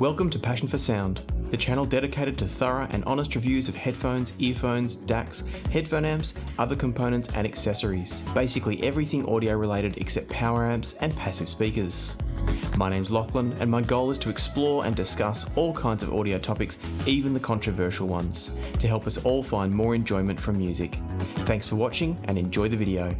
Welcome to Passion for Sound, the channel dedicated to thorough and honest reviews of headphones, earphones, DACs, headphone amps, other components and accessories. Basically everything audio related except power amps and passive speakers. My name's Lachlan and my goal is to explore and discuss all kinds of audio topics, even the controversial ones, to help us all find more enjoyment from music. Thanks for watching and enjoy the video.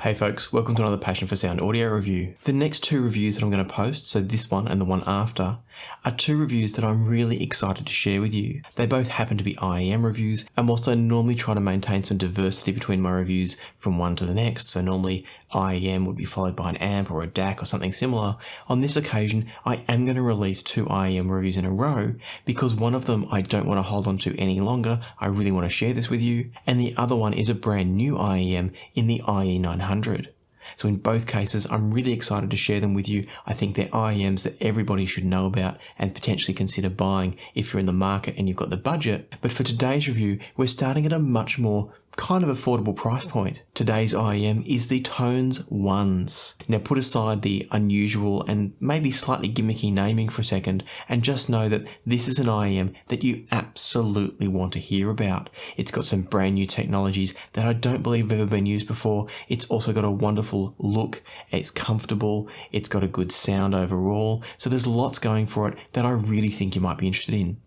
Hey folks, welcome to another Passion for Sound audio review. The next two reviews that I'm going to post, so this one and the one after, are two reviews that I'm really excited to share with you. They both happen to be IEM reviews, and whilst I normally try to maintain some diversity between my reviews from one to the next, so normally IEM would be followed by an amp or a DAC or something similar, on this occasion I am going to release two IEM reviews in a row because one of them I don't want to hold on to any longer, I really want to share this with you, and the other one is a brand new IEM in the IE900. So in both cases, I'm really excited to share them with you. I think they're IEMs that everybody should know about and potentially consider buying if you're in the market and you've got the budget. But for today's review, we're starting at a much more kind of affordable price point. Today's IEM is the Tonezzz ONEz. Now put aside the unusual and maybe slightly gimmicky naming for a second and just know that this is an IEM that you absolutely want to hear about. It's got some brand new technologies that I don't believe have ever been used before. It's also got a wonderful look, it's comfortable, it's got a good sound overall, so there's lots going for it that I really think you might be interested in.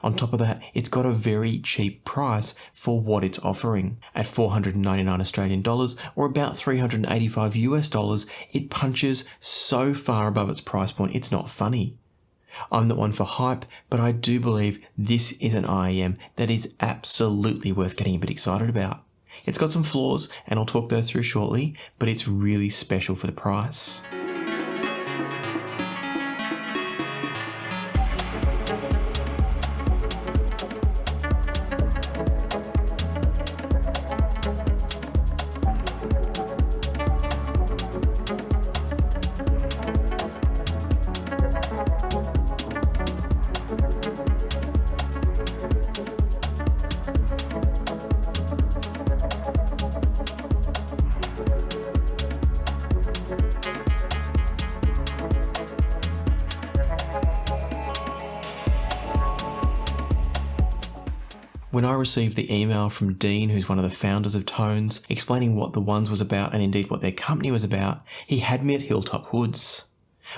On top of that, it's got a very cheap price for what it's offering. At $499 Australian dollars or about $385 US dollars, it punches so far above its price point, it's not funny. I'm not one for hype, but I do believe this is an IEM that is absolutely worth getting a bit excited about. It's got some flaws, and I'll talk those through shortly, but it's really special for the price. When I received the email from Dean, who's one of the founders of Tonezzz, explaining what the ONEz was about and indeed what their company was about, he had me at Hilltop Hoods.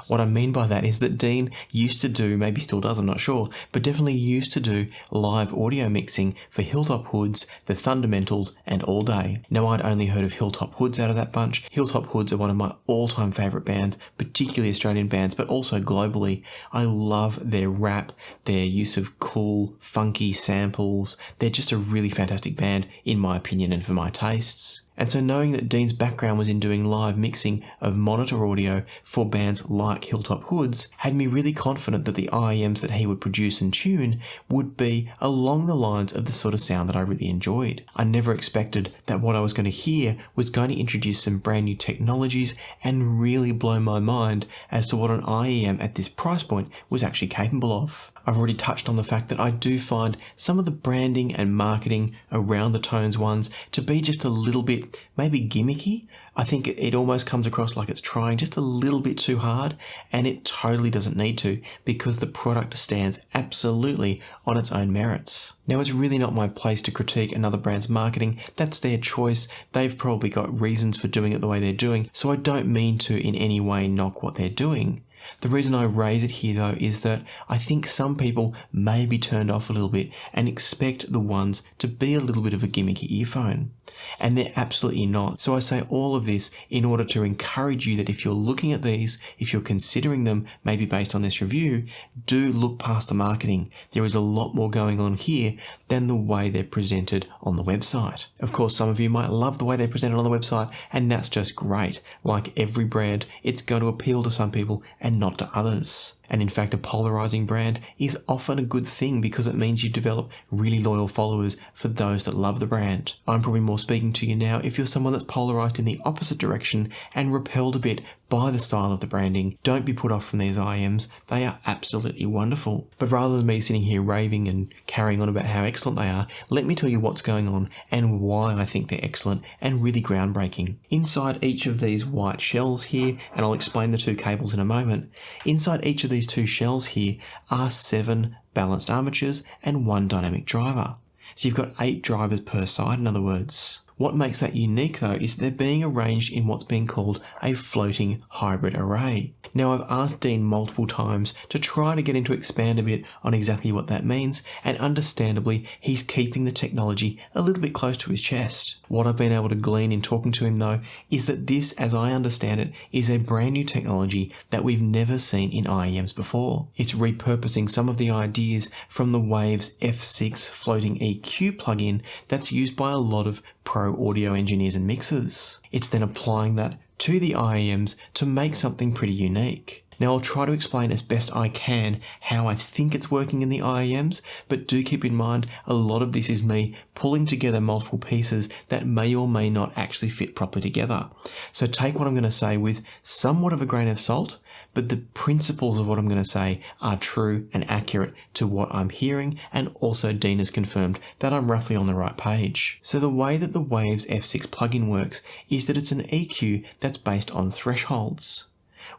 What I mean by that is that Dean used to do, maybe still does, I'm not sure, but definitely used to do live audio mixing for Hilltop Hoods, the Fundamentals, and All Day. Now, I'd only heard of Hilltop Hoods out of that bunch. Hilltop Hoods are one of my all-time favourite bands, particularly Australian bands, but also globally. I love their rap, their use of cool, funky samples. They're just a really fantastic band, in my opinion and for my tastes. And so knowing that Dean's background was in doing live mixing of monitor audio for bands like Hilltop Hoods had me really confident that the IEMs that he would produce and tune would be along the lines of the sort of sound that I really enjoyed. I never expected that what I was going to hear was going to introduce some brand new technologies and really blow my mind as to what an IEM at this price point was actually capable of. I've already touched on the fact that I do find some of the branding and marketing around the Tonezzz ONEz to be just a little bit maybe gimmicky. I think it almost comes across like it's trying just a little bit too hard, and it totally doesn't need to because the product stands absolutely on its own merits. Now, it's really not my place to critique another brand's marketing. That's their choice. They've probably got reasons for doing it the way they're doing, so I don't mean to in any way knock what they're doing. The reason I raise it here though is that I think some people may be turned off a little bit and expect the ONEz to be a little bit of a gimmicky earphone. And they're absolutely not. So I say all of this in order to encourage you that if you're looking at these, if you're considering them, maybe based on this review, do look past the marketing. There is a lot more going on here than the way they're presented on the website. Of course, some of you might love the way they're presented on the website, and that's just great. Like every brand, it's going to appeal to some people and not to others. And in fact, a polarizing brand is often a good thing because it means you develop really loyal followers for those that love the brand. I'm probably more speaking to you now if you're someone that's polarized in the opposite direction and repelled a bit Buy the style of the branding. Don't be put off from these IEMs. They are absolutely wonderful. But rather than me sitting here raving and carrying on about how excellent they are, let me tell you what's going on and why I think they're excellent and really groundbreaking. Inside each of these white shells here, and I'll explain the two cables in a moment, inside each of these two shells here are 7 balanced armatures and 1 dynamic driver. So you've got 8 drivers per side, in other words. What makes that unique though is they're being arranged in what's being called a floating hybrid array. Now I've asked Dean multiple times to try to get him to expand a bit on exactly what that means, and understandably he's keeping the technology a little bit close to his chest. What I've been able to glean in talking to him though is that this, as I understand it, is a brand new technology that we've never seen in IEMs before. It's repurposing some of the ideas from the Waves F6 floating EQ plugin that's used by a lot of pro audio engineers and mixers. It's then applying that to the IEMs to make something pretty unique. Now I'll try to explain as best I can how I think it's working in the IEMs, but do keep in mind a lot of this is me pulling together multiple pieces that may or may not actually fit properly together. So take what I'm going to say with somewhat of a grain of salt, but the principles of what I'm going to say are true and accurate to what I'm hearing, and also Dean has confirmed that I'm roughly on the right page. So the way that the Waves F6 plugin works is that it's an EQ that's based on thresholds.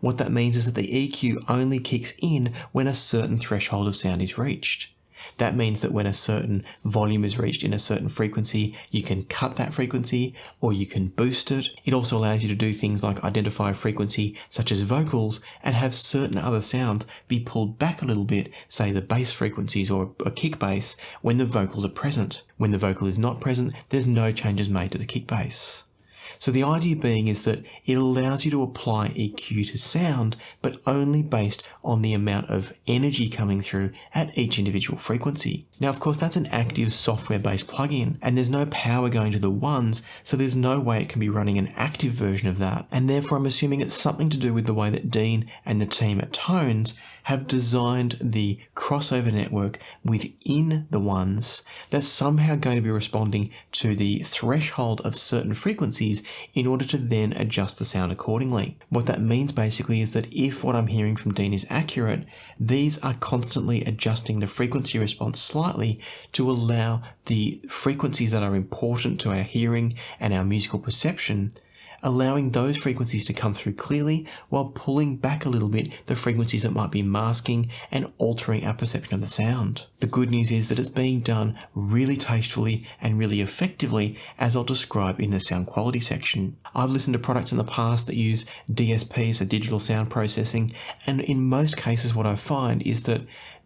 What that means is that the EQ only kicks in when a certain threshold of sound is reached. That means that when a certain volume is reached in a certain frequency, you can cut that frequency or you can boost it. It also allows you to do things like identify a frequency such as vocals and have certain other sounds be pulled back a little bit, say the bass frequencies or a kick bass, when the vocals are present. When the vocal is not present, there's no changes made to the kick bass. So the idea being is that it allows you to apply EQ to sound, but only based on the amount of energy coming through at each individual frequency. Now, of course, that's an active software-based plugin, and there's no power going to the ones, so there's no way it can be running an active version of that. And therefore, I'm assuming it's something to do with the way that Dean and the team at Tonezzz have designed the crossover network within the ones that's somehow going to be responding to the threshold of certain frequencies in order to then adjust the sound accordingly. What that means basically is that if what I'm hearing from Dean is accurate, these are constantly adjusting the frequency response slightly to allow the frequencies that are important to our hearing and our musical perception, allowing those frequencies to come through clearly while pulling back a little bit the frequencies that might be masking and altering our perception of the sound. The good news is that it's being done really tastefully and really effectively, as I'll describe in the sound quality section. I've listened to products in the past that use DSP, so digital sound processing, and in most cases what I find is that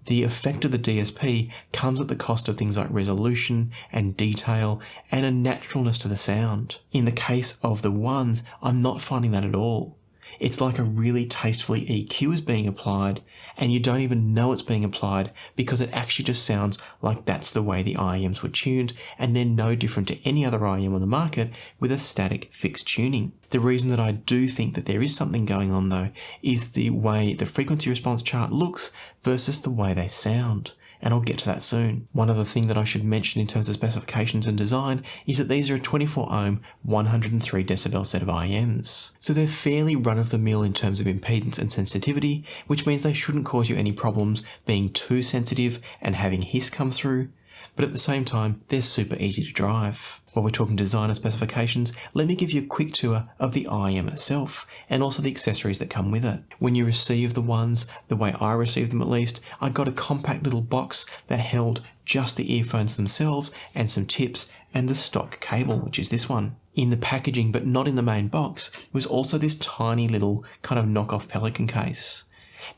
the effect of the DSP comes at the cost of things like resolution and detail and a naturalness to the sound. In the case of the ones, I'm not finding that at all. It's like a really tastefully EQ is being applied, and you don't even know it's being applied because it actually just sounds like that's the way the IEMs were tuned, and they're no different to any other IEM on the market with a static fixed tuning. The reason that I do think that there is something going on though is the way the frequency response chart looks versus the way they sound. And I'll get to that soon. One other thing that I should mention in terms of specifications and design is that these are a 24 ohm, 103 decibel set of IEMs. So they're fairly run-of-the-mill in terms of impedance and sensitivity, which means they shouldn't cause you any problems being too sensitive and having hiss come through. But at the same time, they're super easy to drive. While we're talking design and specifications, let me give you a quick tour of the IEM itself, and also the accessories that come with it. When you receive the ones, the way I received them at least, I got a compact little box that held just the earphones themselves and some tips and the stock cable, which is this one. In the packaging, but not in the main box, was also this tiny little kind of knockoff Pelican case.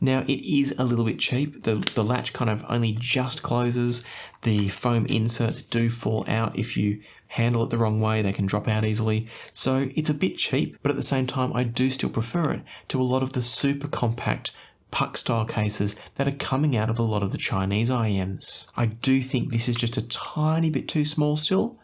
Now it is a little bit cheap. The latch kind of only just closes. The foam inserts do fall out if you handle it the wrong way. They can drop out easily. So it's a bit cheap, but at the same time I do still prefer it to a lot of the super compact puck style cases that are coming out of a lot of the Chinese IEMs. I do think this is just a tiny bit too small still,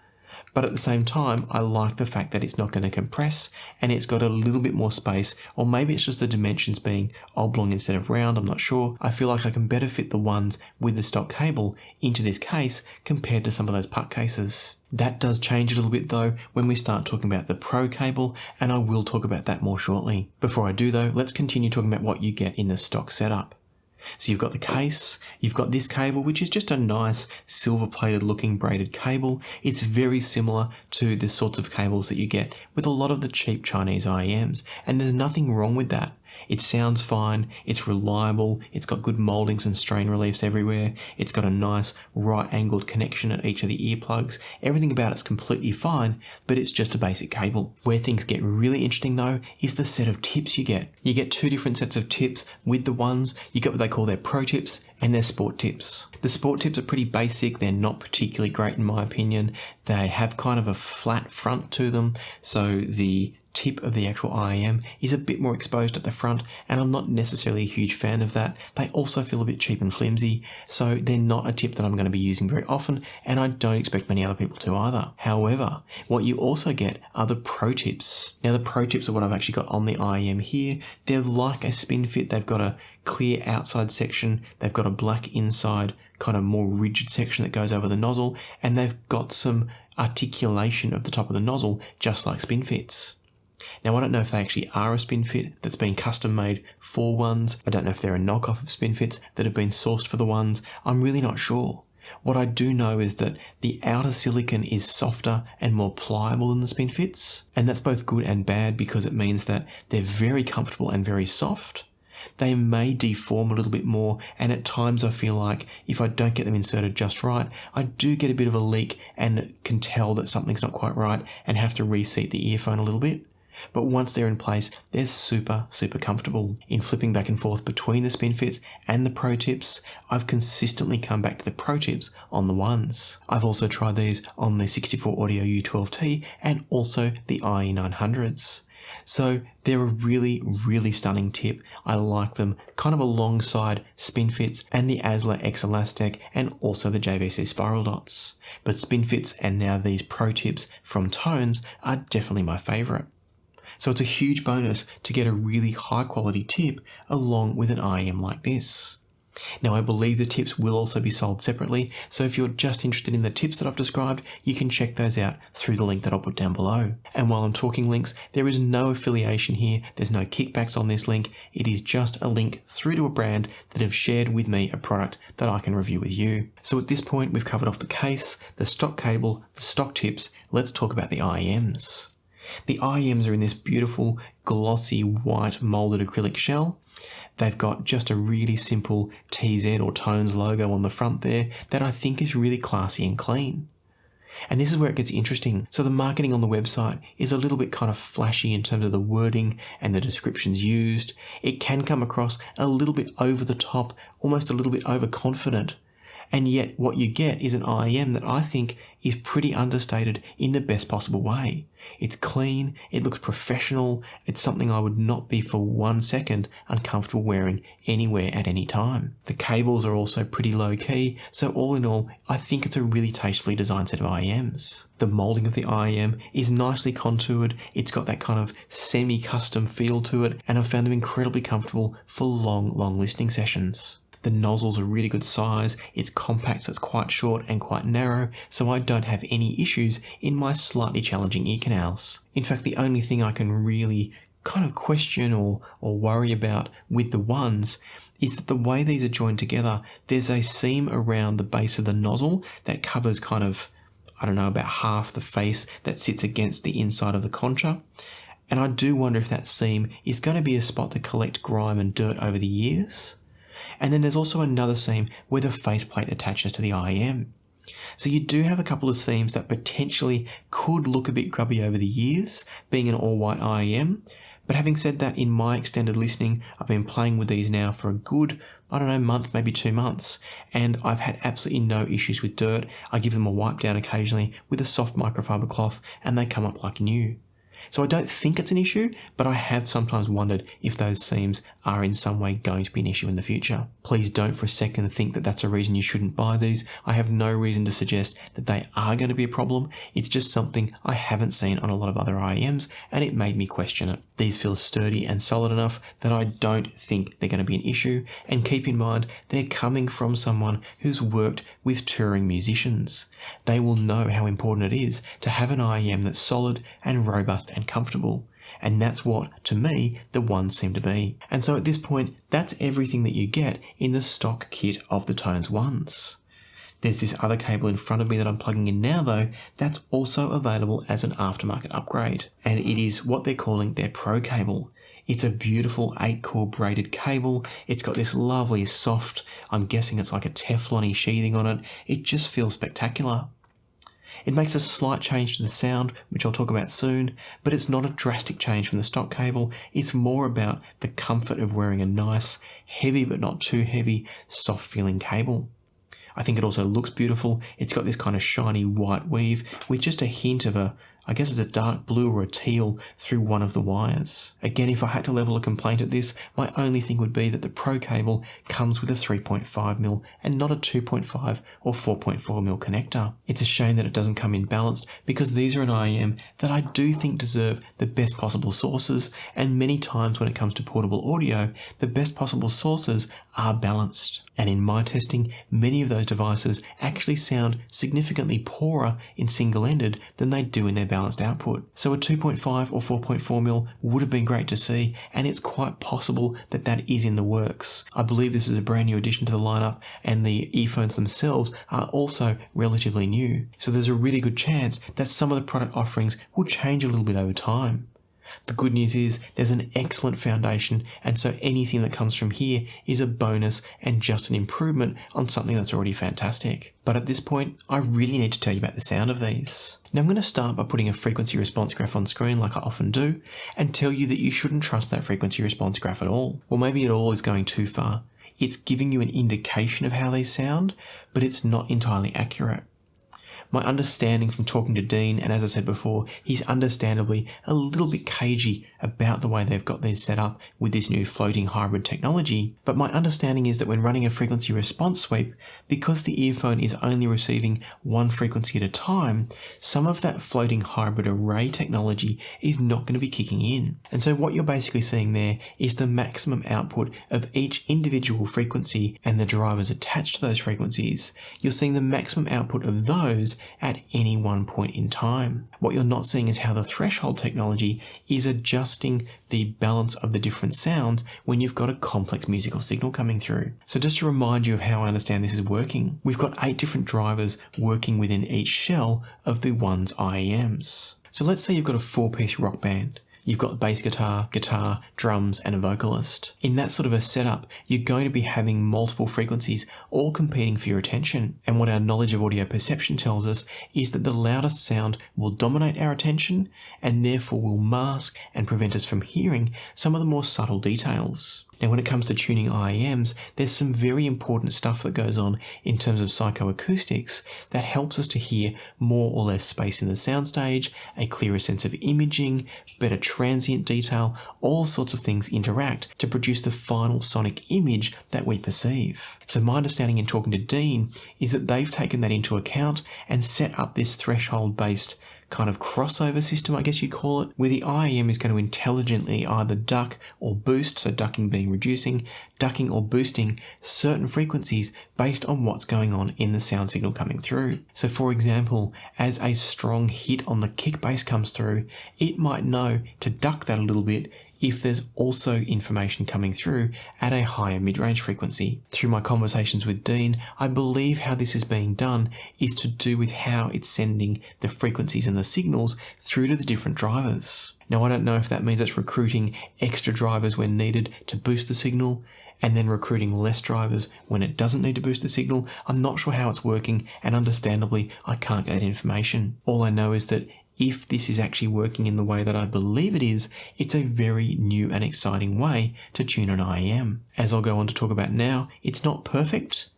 But at the same time, I like the fact that it's not going to compress and it's got a little bit more space, or maybe it's just the dimensions being oblong instead of round, I'm not sure. I feel like I can better fit the ones with the stock cable into this case compared to some of those puck cases. That does change a little bit though when we start talking about the Pro cable, and I will talk about that more shortly. Before I do though, let's continue talking about what you get in the stock setup. So you've got the case, you've got this cable, which is just a nice silver-plated looking braided cable. It's very similar to the sorts of cables that you get with a lot of the cheap Chinese IEMs, and there's nothing wrong with that. It sounds fine, it's reliable, it's got good mouldings and strain reliefs everywhere, it's got a nice right-angled connection at each of the earplugs. Everything about it's completely fine, but it's just a basic cable. Where things get really interesting though is the set of tips you get. You get two different sets of tips with the ones. You get what they call their Pro tips and their Sport tips. The Sport tips are pretty basic, they're not particularly great in my opinion. They have kind of a flat front to them, so the tip of the actual IEM is a bit more exposed at the front, and I'm not necessarily a huge fan of that. They also feel a bit cheap and flimsy, so they're not a tip that I'm going to be using very often, and I don't expect many other people to either. However, what you also get are the Pro tips. Now the Pro tips are what I've actually got on the IEM here. They're like a spin fit. They've got a clear outside section, they've got a black inside kind of more rigid section that goes over the nozzle, and they've got some articulation of the top of the nozzle just like spin fits. Now, I don't know if they actually are a spin fit that's been custom made for ones. I don't know if they're a knockoff of spin fits that have been sourced for the ones. I'm really not sure. What I do know is that the outer silicone is softer and more pliable than the spin fits, and that's both good and bad because it means that they're very comfortable and very soft. They may deform a little bit more, and at times I feel like if I don't get them inserted just right, I do get a bit of a leak and can tell that something's not quite right and have to reseat the earphone a little bit. But once they're in place, they're super comfortable. In flipping back and forth between the spin fits and the Pro tips, I've consistently come back to the Pro tips on the ones. I've also tried these on the 64 Audio U12T and also the IE900s. So they're a really stunning tip. I like them kind of alongside spin fits and the Asla X Elastec and also the JVC spiral dots. But spin fits and now these Pro tips from Tonezzz are definitely my favourite. So it's a huge bonus to get a really high quality tip along with an IEM like this. Now I believe the tips will also be sold separately, so if you're just interested in the tips that I've described, you can check those out through the link that I'll put down below. And while I'm talking links, there is no affiliation here, there's no kickbacks on this link, it is just a link through to a brand that have shared with me a product that I can review with you. So at this point we've covered off the case, the stock cable, the stock tips, let's talk about the IEMs. The IEMs are in this beautiful glossy white molded acrylic shell. They've got just a really simple TZ or Tonezzz logo on the front there that I think is really classy and clean. And this is where it gets interesting. So the marketing on the website is a little bit kind of flashy in terms of the wording and the descriptions used. It can come across a little bit over the top, almost a little bit overconfident. And yet what you get is an IEM that I think is pretty understated in the best possible way. It's clean, it looks professional, it's something I would not be for 1 second uncomfortable wearing anywhere at any time. The cables are also pretty low key, so all in all, I think it's a really tastefully designed set of IEMs. The moulding of the IEM is nicely contoured, it's got that kind of semi-custom feel to it, and I've found them incredibly comfortable for long listening sessions. The nozzle's a really good size, it's compact so it's quite short and quite narrow, so I don't have any issues in my slightly challenging ear canals. In fact, the only thing I can really kind of question or worry about with the ones is that the way these are joined together, there's a seam around the base of the nozzle that covers kind of, I don't know, about half the face that sits against the inside of the concha. And I do wonder if that seam is going to be a spot to collect grime and dirt over the years. And then there's also another seam where the faceplate attaches to the IEM. So you do have a couple of seams that potentially could look a bit grubby over the years, being an all-white IEM. But having said that, in my extended listening, I've been playing with these now for a good, I don't know, month, maybe 2 months, and I've had absolutely no issues with dirt. I give them a wipe down occasionally with a soft microfiber cloth, and they come up like new. So I don't think it's an issue, but I have sometimes wondered if those seams are in some way going to be an issue in the future. Please don't for a second think that that's a reason you shouldn't buy these. I have no reason to suggest that they are going to be a problem. It's just something I haven't seen on a lot of other IEMs, and it made me question it. These feel sturdy and solid enough that I don't think they're going to be an issue, and keep in mind they're coming from someone who's worked with touring musicians. They will know how important it is to have an IEM that's solid and robust and comfortable. And that's what, to me, the ones seem to be. And so at this point, that's everything that you get in the stock kit of the Tonezzz ONEz. There's this other cable in front of me that I'm plugging in now though, that's also available as an aftermarket upgrade. And it is what they're calling their Pro cable. It's a beautiful 8-core braided cable. It's got this lovely soft, I'm guessing it's like a Teflon-y sheathing on it. It just feels spectacular. It makes a slight change to the sound, which I'll talk about soon, but it's not a drastic change from the stock cable. It's more about the comfort of wearing a nice, heavy but not too heavy, soft feeling cable. I think it also looks beautiful. It's got this kind of shiny white weave with just a hint of I guess it's a dark blue or a teal through one of the wires. Again, if I had to level a complaint at this, my only thing would be that the Pro cable comes with a 3.5mm and not a 2.5 or 4.4mm connector. It's a shame that it doesn't come in balanced, because these are an IEM that I do think deserve the best possible sources, and many times when it comes to portable audio, the best possible sources are balanced. And in my testing, many of those devices actually sound significantly poorer in single-ended than they do in their balanced output. So a 2.5 or 4.4mm would have been great to see, and it's quite possible that that is in the works. I believe this is a brand new addition to the lineup, and the earphones themselves are also relatively new. So there's a really good chance that some of the product offerings will change a little bit over time. The good news is there's an excellent foundation, and so anything that comes from here is a bonus and just an improvement on something that's already fantastic. But at this point, I really need to tell you about the sound of these. Now I'm going to start by putting a frequency response graph on screen like I often do, and tell you that you shouldn't trust that frequency response graph at all. Well, maybe it all is going too far. It's giving you an indication of how they sound, but it's not entirely accurate. My understanding from talking to Dean, and as I said before, he's understandably a little bit cagey about the way they've got these set up with this new floating hybrid technology, but my understanding is that when running a frequency response sweep, because the earphone is only receiving one frequency at a time, some of that floating hybrid array technology is not going to be kicking in. And so what you're basically seeing there is the maximum output of each individual frequency and the drivers attached to those frequencies. You're seeing the maximum output of those at any one point in time. What you're not seeing is how the threshold technology is adjusting the balance of the different sounds when you've got a complex musical signal coming through. So just to remind you of how I understand this is working, we've got 8 different drivers working within each shell of the ONEz IEMs. So let's say you've got a 4-piece rock band. You've got bass guitar, drums, and a vocalist. In that sort of a setup, you're going to be having multiple frequencies all competing for your attention. And what our knowledge of audio perception tells us is that the loudest sound will dominate our attention and therefore will mask and prevent us from hearing some of the more subtle details. Now, when it comes to tuning IEMs, there's some very important stuff that goes on in terms of psychoacoustics that helps us to hear more or less space in the soundstage, a clearer sense of imaging, better transient detail, all sorts of things interact to produce the final sonic image that we perceive. So my understanding in talking to Dean is that they've taken that into account and set up this threshold-based kind of crossover system, I guess you'd call it, where the IEM is going to intelligently either duck or boost, so ducking being reducing, ducking or boosting certain frequencies based on what's going on in the sound signal coming through. So for example, as a strong hit on the kick bass comes through, it might know to duck that a little bit if there's also information coming through at a higher mid-range frequency. Through my conversations with Dean, I believe how this is being done is to do with how it's sending the frequencies and the signals through to the different drivers. Now, I don't know if that means it's recruiting extra drivers when needed to boost the signal, and then recruiting less drivers when it doesn't need to boost the signal. I'm not sure how it's working, and understandably, I can't get that information. All I know is that if this is actually working in the way that I believe it is, it's a very new and exciting way to tune an IEM. As I'll go on to talk about now, it's not perfect,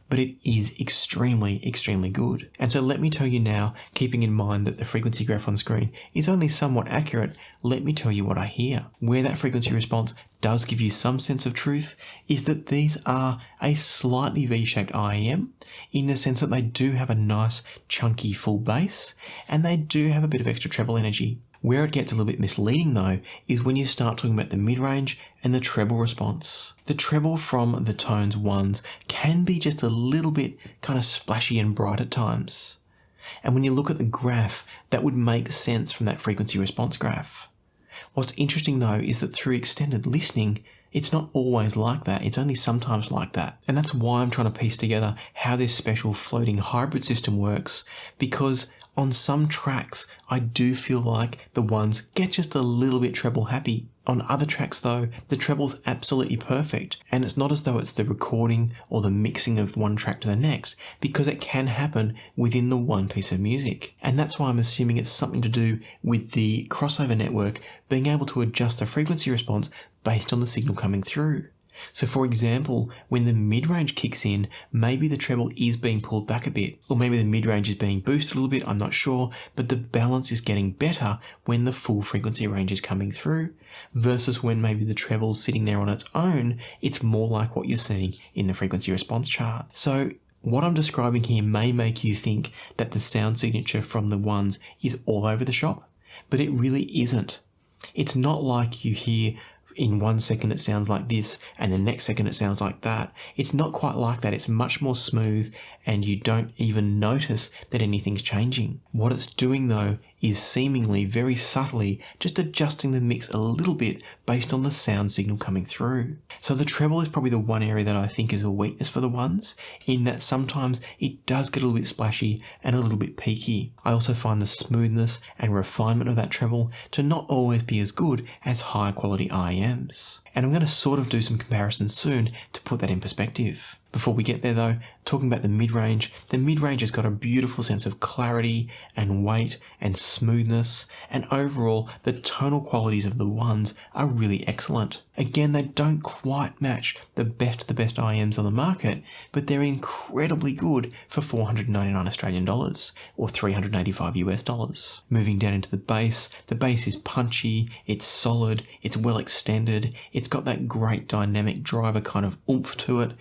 but it is extremely, extremely good. And so let me tell you now, keeping in mind that the frequency graph on screen is only somewhat accurate, let me tell you what I hear. Where that frequency response does give you some sense of truth is that these are a slightly V-shaped IEM in the sense that they do have a nice chunky full bass and they do have a bit of extra treble energy. Where it gets a little bit misleading though is when you start talking about the mid-range and the treble response. The treble from the Tonezzz ONEz can be just a little bit kind of splashy and bright at times. And when you look at the graph, that would make sense from that frequency response graph. What's interesting though is that through extended listening, it's not always like that, it's only sometimes like that. And that's why I'm trying to piece together how this special floating hybrid system works, because on some tracks, I do feel like the ones get just a little bit treble happy. On other tracks though, the treble's absolutely perfect, and it's not as though it's the recording or the mixing of one track to the next, because it can happen within the one piece of music. And that's why I'm assuming it's something to do with the crossover network being able to adjust the frequency response based on the signal coming through. So for example, when the mid-range kicks in, maybe the treble is being pulled back a bit, or maybe the mid-range is being boosted a little bit, I'm not sure, but the balance is getting better when the full frequency range is coming through, versus when maybe the treble's sitting there on its own, it's more like what you're seeing in the frequency response chart. So what I'm describing here may make you think that the sound signature from the ONEz is all over the shop, but it really isn't. It's not like you hear in 1 second it sounds like this and the next second it sounds like that. It's not quite like that. It's much more smooth and you don't even notice that anything's changing. What it's doing though is seemingly very subtly just adjusting the mix a little bit based on the sound signal coming through. So the treble is probably the one area that I think is a weakness for the ONEz, in that sometimes it does get a little bit splashy and a little bit peaky. I also find the smoothness and refinement of that treble to not always be as good as high quality IEMs. And I'm going to sort of do some comparisons soon to put that in perspective. Before we get there though, talking about the mid-range has got a beautiful sense of clarity and weight and smoothness, and overall the tonal qualities of the ONEz are really excellent. Again, they don't quite match the best IEMs on the market, but they're incredibly good for 499 Australian dollars or 385 US dollars. Moving down into the bass is punchy, it's solid, it's well extended, it's got that great dynamic driver kind of oomph to it.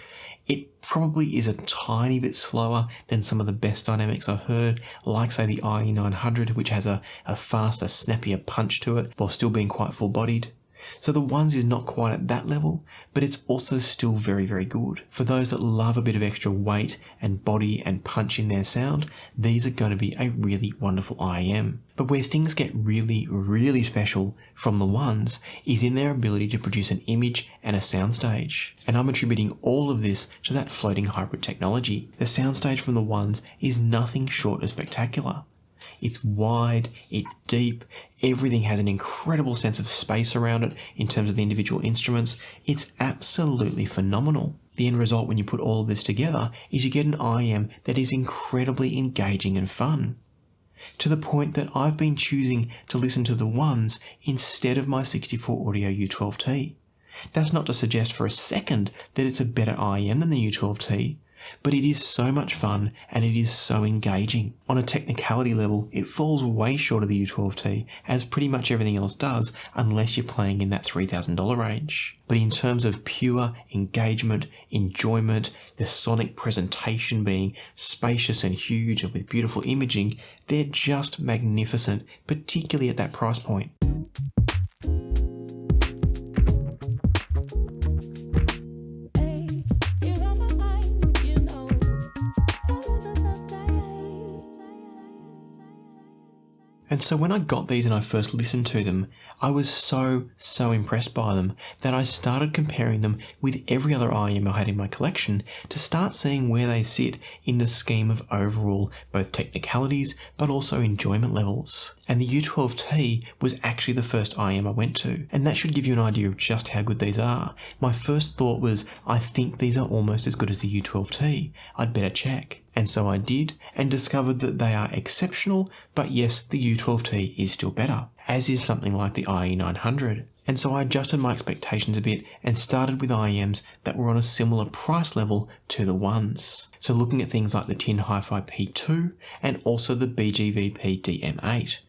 It probably is a tiny bit slower than some of the best dynamics I've heard, like say the IE900, which has a faster, snappier punch to it while still being quite full-bodied. So the ONEz is not quite at that level, but it's also still very, very good. For those that love a bit of extra weight and body and punch in their sound, these are going to be a really wonderful IEM. But where things get really, really special from the ONEz is in their ability to produce an image and a soundstage. And I'm attributing all of this to that floating hybrid technology. The soundstage from the ONEz is nothing short of spectacular. It's wide, it's deep, everything has an incredible sense of space around it in terms of the individual instruments. It's absolutely phenomenal. The end result when you put all of this together is you get an IEM that is incredibly engaging and fun. To the point that I've been choosing to listen to the ONEz instead of my 64 Audio U12T. That's not to suggest for a second that it's a better IEM than the U12T, but it is so much fun and it is so engaging. On a technicality level, it falls way short of the U12T, as pretty much everything else does, unless you're playing in that $3,000 range. But in terms of pure engagement, enjoyment, the sonic presentation being spacious and huge and with beautiful imaging, they're just magnificent, particularly at that price point. And so when I got these and I first listened to them, I was so impressed by them that I started comparing them with every other IEM I had in my collection to start seeing where they sit in the scheme of overall both technicalities but also enjoyment levels. And the U12T was actually the first IEM I went to, and that should give you an idea of just how good these are. My first thought was, I think these are almost as good as the U12T. I'd better check. And so I did, and discovered that they are exceptional, but yes, the U12T is still better, as is something like the IE900. And so I adjusted my expectations a bit and started with IEMs that were on a similar price level to the ones. So looking at things like the Tin Hi-Fi P2 and also the BGVP DM8.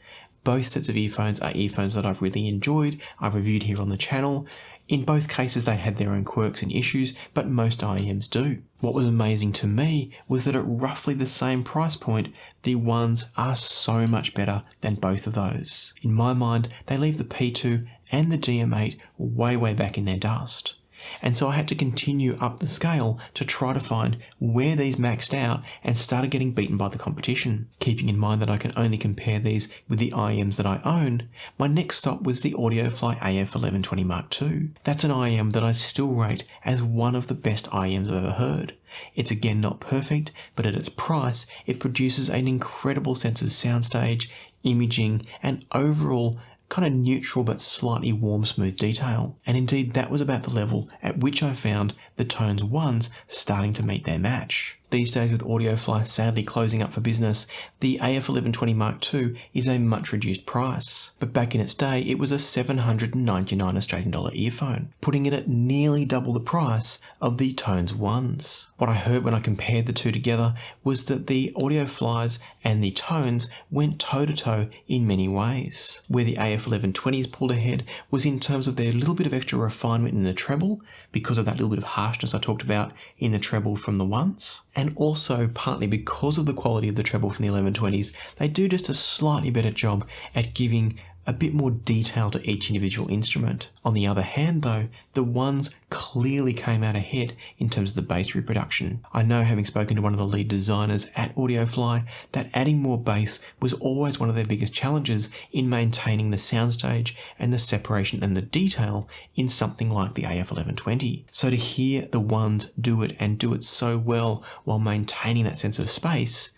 Both sets of earphones are earphones that I've really enjoyed, I've reviewed here on the channel. In both cases they had their own quirks and issues, but most IEMs do. What was amazing to me was that at roughly the same price point, the ones are so much better than both of those. In my mind, they leave the P2 and the DM8 way back in their dust. And so I had to continue up the scale to try to find where these maxed out and started getting beaten by the competition. Keeping in mind that I can only compare these with the IEMs that I own, my next stop was the AudioFly AF1120 Mark II. That's an IEM that I still rate as one of the best IEMs I've ever heard. It's again not perfect, but at its price, it produces an incredible sense of soundstage, imaging, and overall kind of neutral but slightly warm smooth detail. And indeed that was about the level at which I found the Tonezzz ONEs starting to meet their match. These days, with AudioFly sadly closing up for business, the AF1120 Mark II is a much reduced price. But back in its day, it was a $799 Australian dollar earphone, putting it at nearly double the price of the Tonezzz ONEs. What I heard when I compared the two together was that the AudioFlys and the Tonezzz went toe-to-toe in many ways. Where the AF1120s pulled ahead was in terms of their little bit of extra refinement in the treble, because of that little bit of harshness I talked about in the treble from the ones. And also partly because of the quality of the treble from the 1120s, they do just a slightly better job at giving a bit more detail to each individual instrument. On the other hand though, the ones clearly came out ahead in terms of the bass reproduction. I know, having spoken to one of the lead designers at AudioFly, that adding more bass was always one of their biggest challenges in maintaining the soundstage and the separation and the detail in something like the AF1120. So to hear the ones do it and do it so well while maintaining that sense of space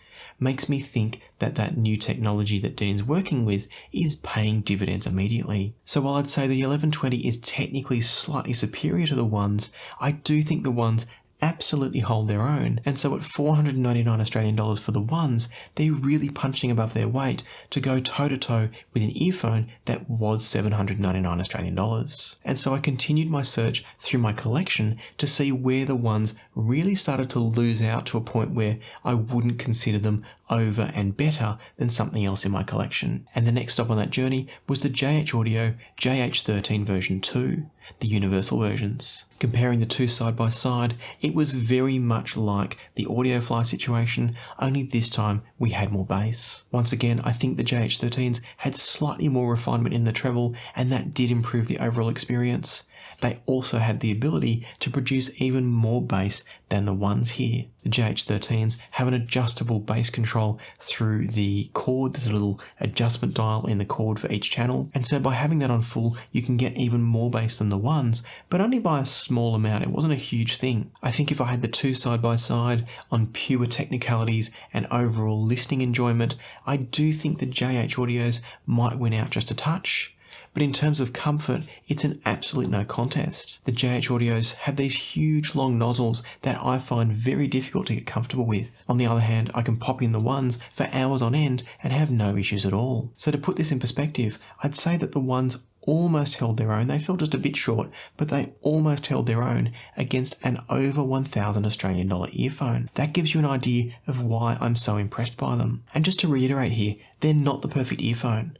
makes me think that that new technology that Dean's working with is paying dividends immediately. So while I'd say the 1120 is technically slightly superior to the ones, I do think the ones absolutely hold their own. And so at 499 Australian dollars for the ones, they're really punching above their weight to go toe-to-toe with an earphone that was 799 Australian dollars. And so I continued my search through my collection to see where the ones really started to lose out to a point where I wouldn't consider them over and better than something else in my collection. And the next stop on that journey was the JH Audio JH13 version 2. The universal versions. Comparing the two side by side, it was very much like the AudioFly situation, only this time we had more bass. Once again, I think the JH13s had slightly more refinement in the treble, and that did improve the overall experience. They also had the ability to produce even more bass than the ones here. The JH13s have an adjustable bass control through the cord. There's a little adjustment dial in the cord for each channel. And so by having that on full, you can get even more bass than the ones, but only by a small amount. It wasn't a huge thing. I think if I had the two side by side on pure technicalities and overall listening enjoyment, I do think the JH Audios might win out just a touch. But in terms of comfort, it's an absolute no contest. The JH Audios have these huge long nozzles that I find very difficult to get comfortable with. On the other hand, I can pop in the ones for hours on end and have no issues at all. So to put this in perspective, I'd say that the ones almost held their own. They fell just a bit short, but they almost held their own against an over 1,000 Australian dollar earphone. That gives you an idea of why I'm so impressed by them. And just to reiterate here, they're not the perfect earphone.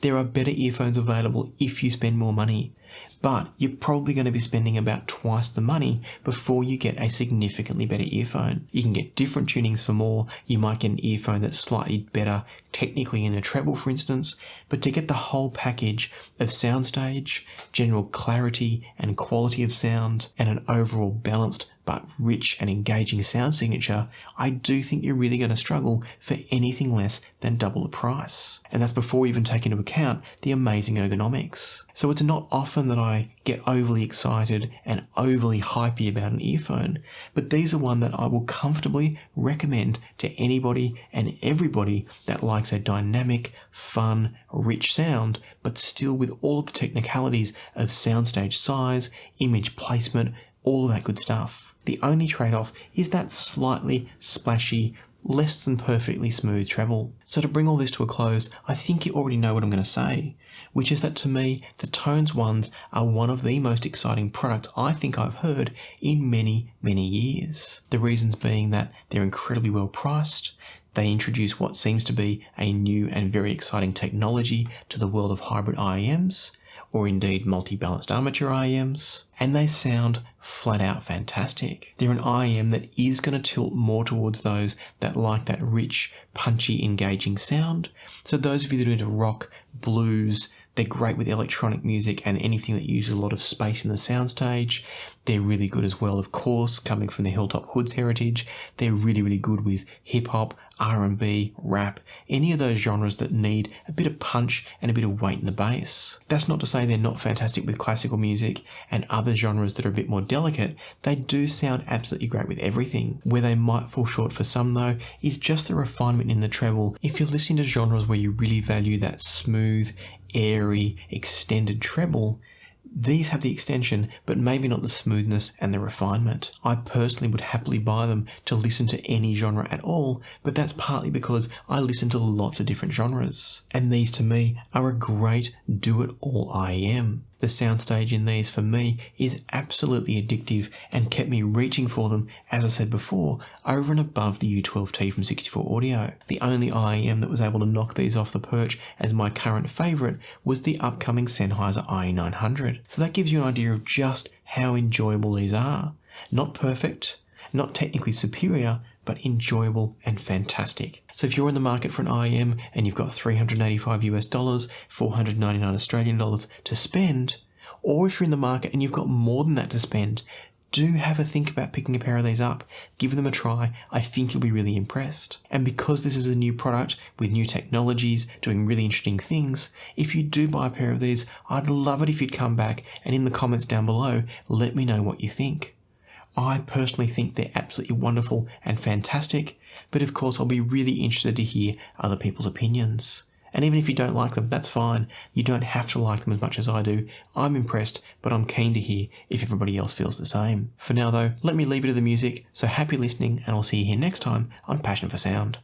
There are better earphones available if you spend more money, but you're probably going to be spending about twice the money before you get a significantly better earphone. You can get different tunings for more. You might get an earphone that's slightly better technically in the treble, for instance, but to get the whole package of soundstage, general clarity and quality of sound, and an overall balanced but rich and engaging sound signature, I do think you're really going to struggle for anything less than double the price. And that's before we even take into account the amazing ergonomics. So it's not often that I get overly excited and overly hypey about an earphone, but these are one that I will comfortably recommend to anybody and everybody that likes a dynamic, fun, rich sound, but still with all of the technicalities of soundstage size, image placement, all of that good stuff. The only trade-off is that slightly splashy less than perfectly smooth treble. So to bring all this to a close, I think you already know what I'm going to say, which is that to me, the Tonezzz ONEs are one of the most exciting products I think I've heard in many, many years. The reasons being that they're incredibly well priced, they introduce what seems to be a new and very exciting technology to the world of hybrid IEMs, or indeed multi-balanced armature IEMs, and they sound flat out fantastic. They're an IEM that is going to tilt more towards those that like that rich, punchy, engaging sound. So those of you that are into rock, blues, they're great with electronic music and anything that uses a lot of space in the soundstage. They're really good as well, of course, coming from the Hilltop Hoods heritage. They're really, really good with hip-hop, R&B, rap, any of those genres that need a bit of punch and a bit of weight in the bass. That's not to say they're not fantastic with classical music and other genres that are a bit more delicate. They do sound absolutely great with everything. Where they might fall short for some though is just the refinement in the treble. If you're listening to genres where you really value that smooth, airy, extended treble, these have the extension, but maybe not the smoothness and the refinement. I personally would happily buy them to listen to any genre at all, but that's partly because I listen to lots of different genres. And these to me are a great do-it-all IEM. The soundstage in these for me is absolutely addictive and kept me reaching for them, as I said before, over and above the U12T from 64 Audio. The only IEM that was able to knock these off the perch as my current favourite was the upcoming Sennheiser IE900. So that gives you an idea of just how enjoyable these are. Not perfect, not technically superior, but enjoyable and fantastic. So if you're in the market for an IEM and you've got $385 US, 499 Australian dollars to spend, or if you're in the market and you've got more than that to spend, do have a think about picking a pair of these up. Give them a try. I think you'll be really impressed. And because this is a new product with new technologies doing really interesting things, if you do buy a pair of these, I'd love it if you'd come back and in the comments down below, let me know what you think. I personally think they're absolutely wonderful and fantastic, but of course I'll be really interested to hear other people's opinions. And even if you don't like them, that's fine. You don't have to like them as much as I do. I'm impressed, but I'm keen to hear if everybody else feels the same. For now though, let me leave you to the music, so happy listening and I'll see you here next time on Passion for Sound.